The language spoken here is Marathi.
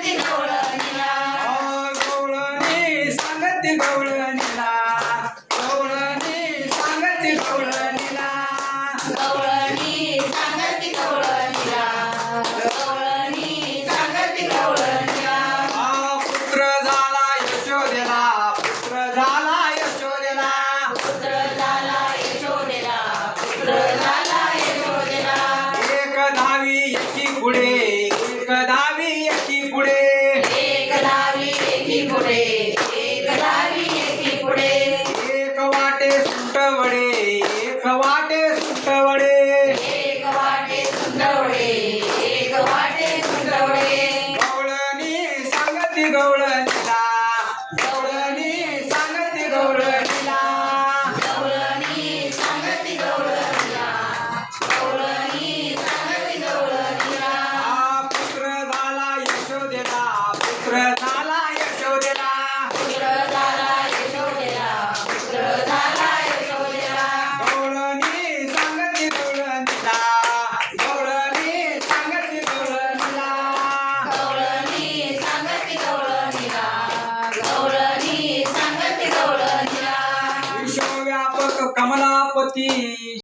सांगती गवळणीला गवळणी सांगती गवळणीला गवळणी सांगती गवळणीला गवळणी सांगती गवळणीला गवळणी सांगती गवळणीला पुत्र झाला यशोदेला पुत्र झाला यशोदेला पुत्र झाला यशोदेला पुत्र झाला यशोदेला एक धावी एकी पुढे एक धावी एकी पुढे एक धावी एकी पुढे एक धावी एकी पुढे एक वाटे सुंटवडे एक वाटे सुंटवडे एक वाटे सुंदरवडे एक वाटे सुंदरवडे गवळणी सांगती गवळणीला गवळणी सांगती गवळणीला गवळणी सांगती गवळणीला गवळणी सांगती गवळणीला पुत्र झाला यशोदेला पुत्र झाला यशोदेला पुत्र झाला यशोदेला पुत्र झाला यशोदेला गवळणी सांगती गवळणीला गवळणी सांगती गवळणीला गवळणी सांगती गवळणीला गवळणी सांगती गवळणीला विश्वव्यापक कमलापती